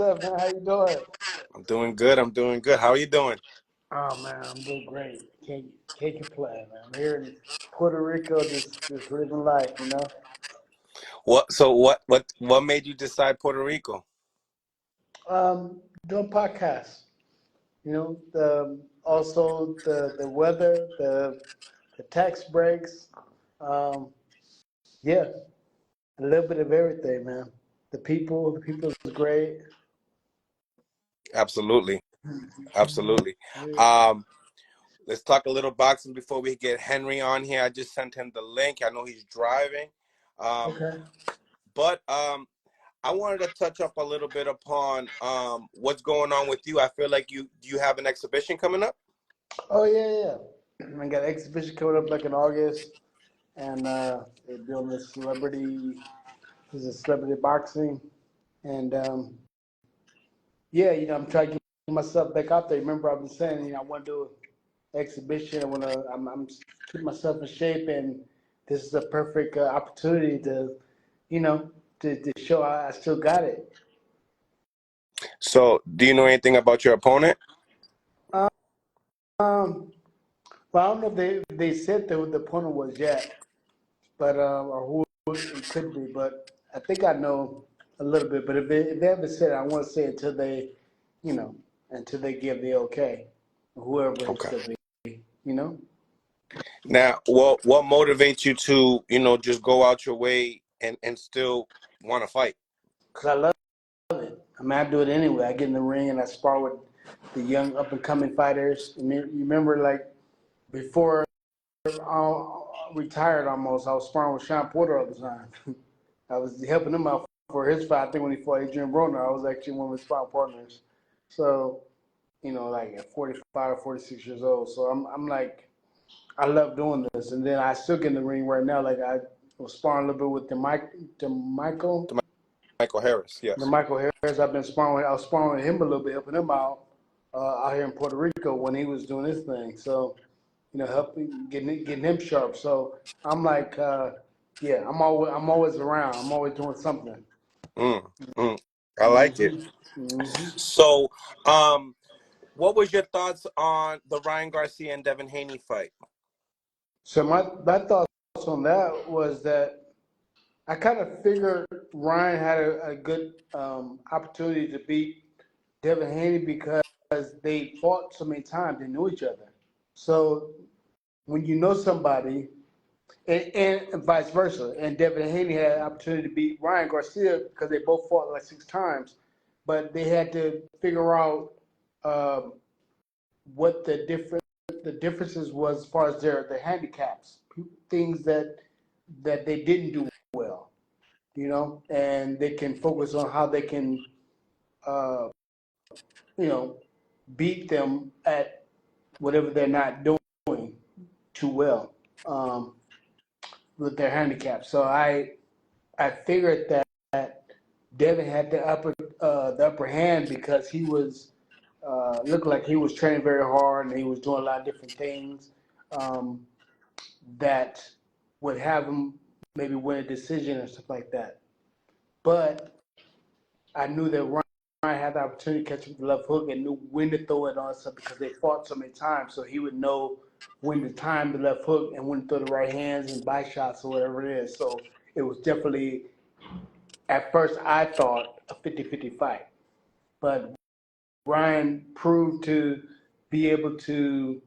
up, man? How you doing? I'm doing good. I'm doing good. How are you doing? Oh man, I'm doing great. Can't complain, man. I'm here in Puerto Rico, just living life. What made you decide Puerto Rico? Doing podcasts. Also the weather, the tax breaks. Um, yeah, a little bit of everything, man. The people is great. Absolutely. Absolutely. Yeah. Um, let's talk a little boxing before we get Henry on here. I just sent him the link. I know he's driving. Um, Okay. but I wanted to touch up a little bit upon what's going on with you. I feel like you have an exhibition coming up. Oh yeah. I got an exhibition coming up like in August, and they're building a celebrity. This is celebrity boxing, and yeah, I'm trying to get myself back out there. Remember, I've been saying, I want to do an exhibition. I'm keep myself in shape, and this is a perfect opportunity to, you know, to show I still got it. So, do you know anything about your opponent? Um, well, I don't know if they said that what the opponent was yet, but or who it could be, but I think I know a little bit. But if they haven't said it, I want to say it you know, until they give the okay, whoever it's Okay. gonna you know. Now, what motivates you to just go out your way and still want to fight? Cause I love it. I mean, I do it anyway. I get in the ring and I spar with the young up and coming fighters. I mean, you remember like before I retired almost, I was sparring with Sean Porter all the time. I was helping him out for his fight. I think when he fought Adrian Broner, I was actually one of his sparring partners. So, like at 45 or 46 years old. So I'm like, I love doing this. And then I still get in the ring right now. Like I was sparring a little bit with the Michael. To Michael Harris, The yes. Michael Harris, I've been sparring with, I was sparring with him a little bit, helping him out here in Puerto Rico when he was doing his thing. So, helping getting him sharp. So I'm like, yeah, I'm always around. I'm always doing something. Mm, mm, I like it. Hmm. Hmm. So, um, what was your thoughts on the Ryan Garcia and Devin Haney fight? So my thoughts on that was that I kind of figured Ryan had a good opportunity to beat Devin Haney because they fought so many times, they knew each other. So when you know somebody, and vice versa, and Devin Haney had an opportunity to beat Ryan Garcia because they both fought like 6 times, but they had to figure out um, what the differences was as far as their handicaps, things that they didn't do well, and they can focus on how they can uh, you know beat them at whatever they're not doing too well with their handicaps. So I figured that Devin had the upper hand because he was looked like he was training very hard and he was doing a lot of different things um, that would have him maybe win a decision or stuff like that. But I knew that Ryan had the opportunity to catch him with the left hook and knew when to throw it on stuff because they fought so many times, so he would know when to time the left hook and when to throw the right hands and bite shots or whatever it is. So it was definitely, at first I thought, a 50-50 fight. But Ryan proved to be able to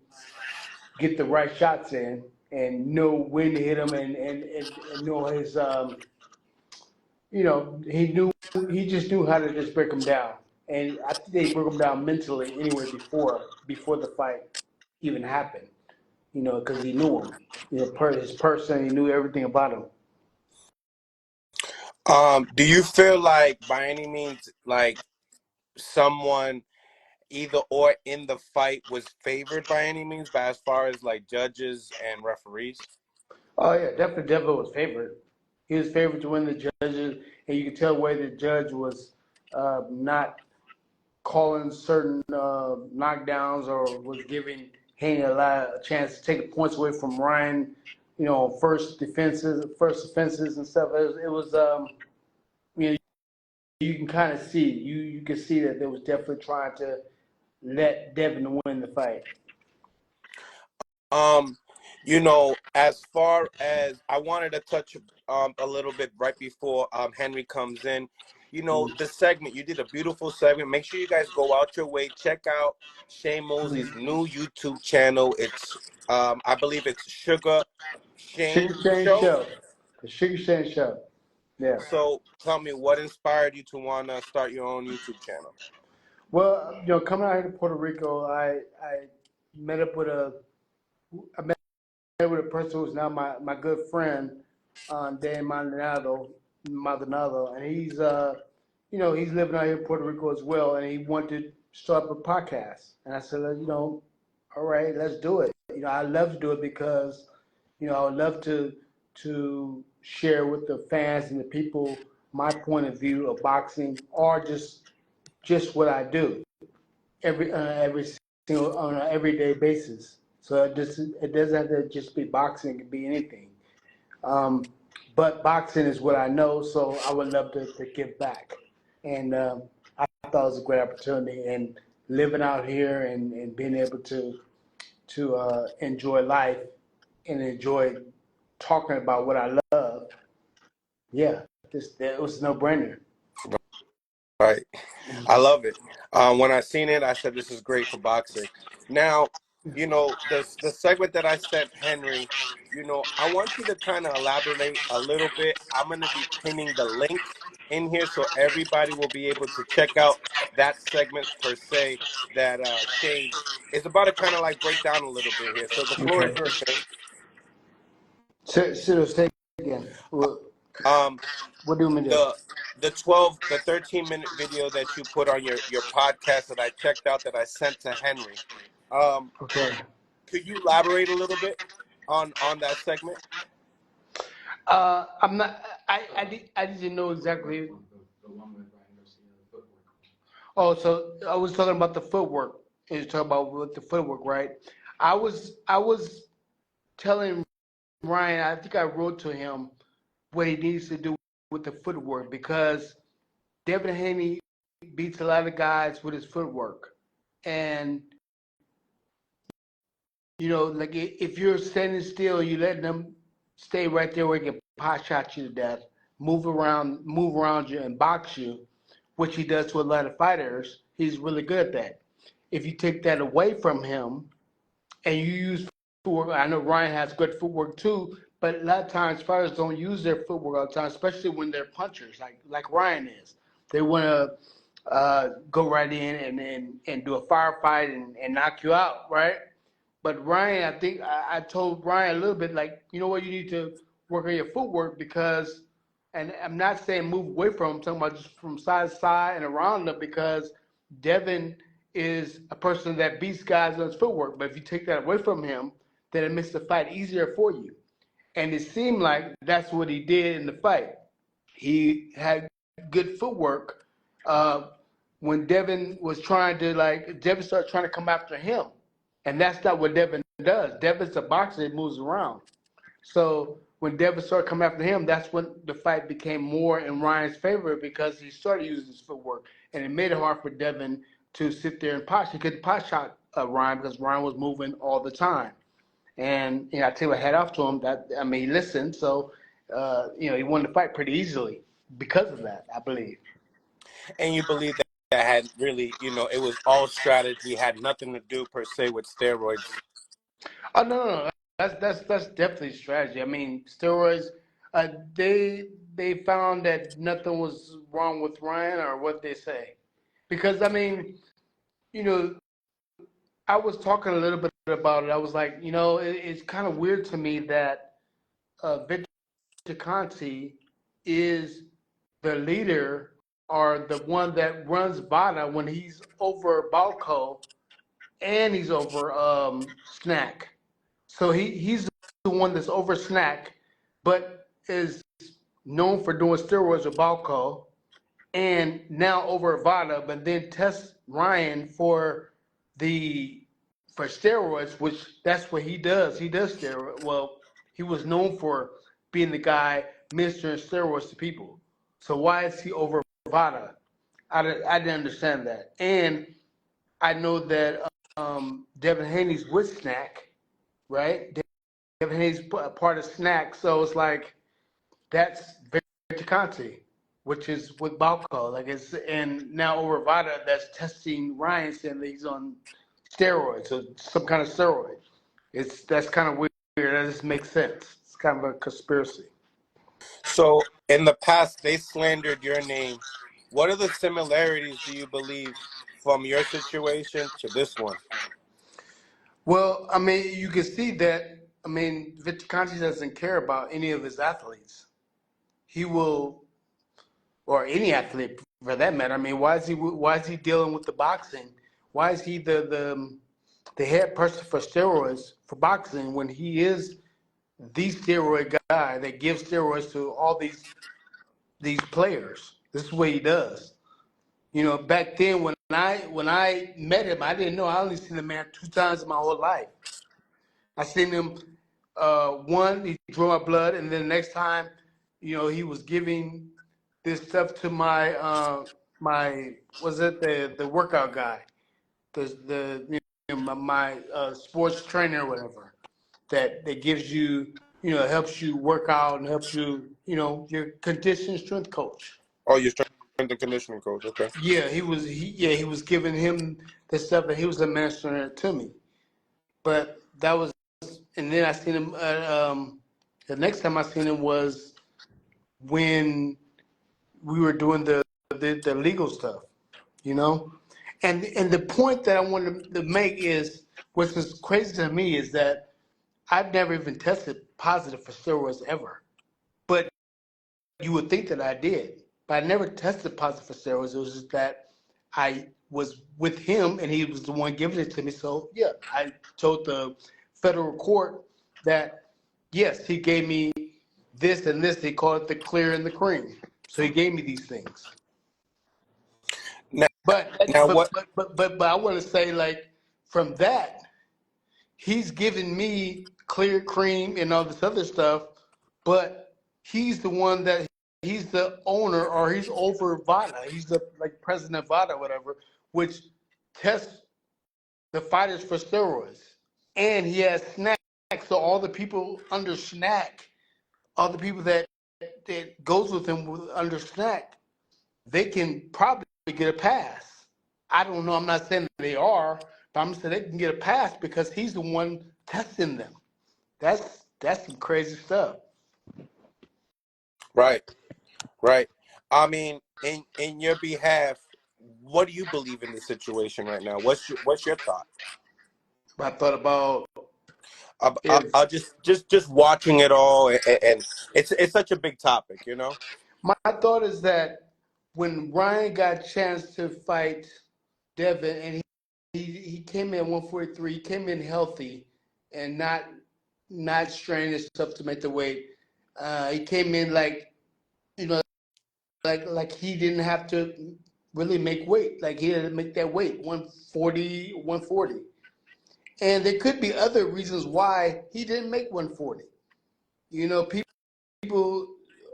get the right shots in and know when to hit him and know his he just knew how to just break him down. And I think they broke him down mentally anyway before the fight even happened. Because he knew him. His person, he knew everything about him. Do you feel like by any means like someone either or in the fight was favored by any means by as far as like judges and referees? Oh yeah, definitely was favored. He was favored to win the judges, and you could tell where the judge was not calling certain knockdowns or was giving Haney a chance to take points away from Ryan. First offenses and stuff. It was you know, you can kind of see you can see that they was definitely trying to let Devin win the fight. As far as I wanted to touch a little bit right before Henry comes in, the segment, you did a beautiful segment. Make sure you guys go out your way, check out Shane Mosley's new YouTube channel. It's I believe it's Sugar Shane Sugar Shane Show. Show. The Sugar Shane Show. Yeah. So tell me, what inspired you to want to start your own YouTube channel? Well, coming out here to Puerto Rico, I met up with a person who's now my good friend, Dan Maldonado, and he's he's living out here in Puerto Rico as well, and he wanted to start up a podcast, and I said, all right, let's do it. I love to do it because, I would love to share with the fans and the people my point of view of boxing, or just what I do every single on an everyday basis. So it doesn't have to just be boxing; it can be anything. But boxing is what I know, so I would love to give back. And I thought it was a great opportunity. And living out here and being able to enjoy life and enjoy talking about what I love, yeah, it was no brainer. Right. I love it. When I seen it, I said, this is great for boxing. Now, the segment that I sent Henry, I want you to kind of elaborate a little bit. I'm going to be pinning the link in here so everybody will be able to check out that segment per se that Shane is about to kind of like break down a little bit here. So the floor is yours, Shane. Say again. What do you mean? The 13-minute video that you put on your podcast that I checked out that I sent to Henry. Okay. Could you elaborate a little bit on that segment? I'm not. I didn't know exactly. Oh, so I was talking about the footwork. You talking about with the footwork, right? I was telling Ryan. I think I wrote to him what he needs to do with the footwork because Devin Haney beats a lot of guys with his footwork, and like if you're standing still, you let them stay right there where he can pot shot you to death, move around you, and box you, which he does to a lot of fighters. He's really good at that. If you take that away from him and you use footwork, I know Ryan has good footwork too, but a lot of times fighters don't use their footwork all the time, especially when they're punchers, like Ryan is. They want to go right in and do a firefight and knock you out, right? But Ryan, I think I told Ryan a little bit like, you know what, you need to work on your footwork because, and I'm not saying move away from him, I'm talking about just from side to side and around them because Devin is a person that beats guys on his footwork. But if you take that away from him, then it makes the fight easier for you. And it seemed like that's what he did in the fight. He had good footwork when Devin was Devin started trying to come after him. And that's not what Devin does. Devin's a boxer that moves around. So when Devin started coming after him, that's when the fight became more in Ryan's favor because he started using his footwork. And it made it hard for Devin to sit there and pot. He couldn't pot shot Ryan because Ryan was moving all the time. And I tell you, I had off to him. He listened. So he won the fight pretty easily because of that, I believe. And you believe that had really, it was all strategy, had nothing to do per se with steroids? Oh no. That's definitely strategy. I mean, steroids. They found that nothing was wrong with Ryan, or what they say, because I was talking a little bit about it. I was like, it's kind of weird to me that Victor Conte is the leader or the one that runs Bada when he's over Balco and he's over Snack. So he's the one that's over Snack, but is known for doing steroids with Balco and now over Vada, but then tests Ryan for steroids, which that's what he does. He does steroids. Well, he was known for being the guy ministering steroids to people. So why is he over Vada. I didn't understand that, and I know that Devin Haney's with Snack, right? Devin Haney's part of Snack, so it's like that's Victor Conte, which is with Balco. Like it's and now over Vada that's testing Ryan saying that he's on steroids or some kind of steroid. That's kind of weird. That just makes sense. It's kind of a conspiracy. So in the past, they slandered your name. What are the similarities do you believe from your situation to this one? Well, I mean, you can see that. I mean, Victor Conte doesn't care about any of his athletes. He will, or any athlete for that matter. I mean, why is he dealing with the boxing? Why is he the head person for steroids for boxing when he is the steroid guy that gives steroids to all these players? This is what he does. You know, back then when I met him, I didn't know. I only seen the man 2 times in my whole life. I seen him one, he drew my blood, and then the next time, you know, he was giving this stuff to my was it the workout guy, the you know, my sports trainer or whatever that gives you, you know, helps you work out and helps you, you know, your condition strength coach. Oh, you're strength and conditioning coach. Okay. Yeah, he was giving him the stuff and he was administering it to me. But that was, and then I seen him. The next time I seen him was when we were doing the legal stuff, you know. And the point that I wanted to make is, what's just crazy to me is that I've never even tested positive for steroids ever. But you would think that I did, but I never tested positive for steroids. It was just that I was with him and he was the one giving it to me. So yeah, I told the federal court that yes, he gave me this and this. They call it the clear and the cream. So he gave me these things. Now, But now what? but I want to say, like, from that, he's giving me clear cream and all this other stuff, but he's the one that he's the owner or he's over VADA. He's the like president of VADA, whatever, which tests the fighters for steroids. And he has Snack, so all the people under Snack, all the people that goes with him under Snack, they can probably get a pass. I don't know. I'm not saying that they are, but I'm saying they can get a pass because he's the one testing them. That's some crazy stuff. Right, right. I mean, in your behalf, what do you believe in the situation right now? What's your thought? I thought about if I'll just watching it all, and it's such a big topic, you know. my thought is that when Ryan got a chance to fight Devin and he came in 143, he came in healthy and not straining himself to make the weight. He came in like, you know, like he didn't have to really make weight. Like he had to make that weight 140, 140. And there could be other reasons why he didn't make 140. You know, people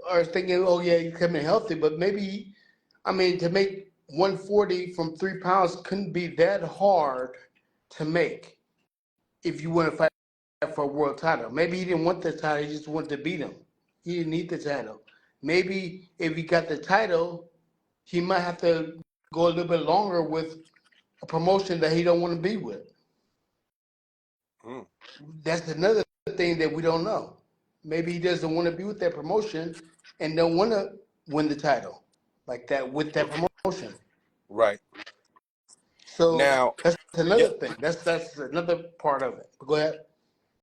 are thinking, oh yeah, you come in healthy, but maybe, I mean, to make 140 from 3 pounds couldn't be that hard to make if you want to fight for a world title. Maybe he didn't want the title, he just wanted to beat him. He didn't need the title. Maybe if he got the title, he might have to go a little bit longer with a promotion that he don't want to be with. Mm. That's another thing that we don't know. Maybe he doesn't want to be with that promotion and don't want to win the title like that with that promotion. Right. So Now, that's yeah, another thing. That's another part of it. Go ahead.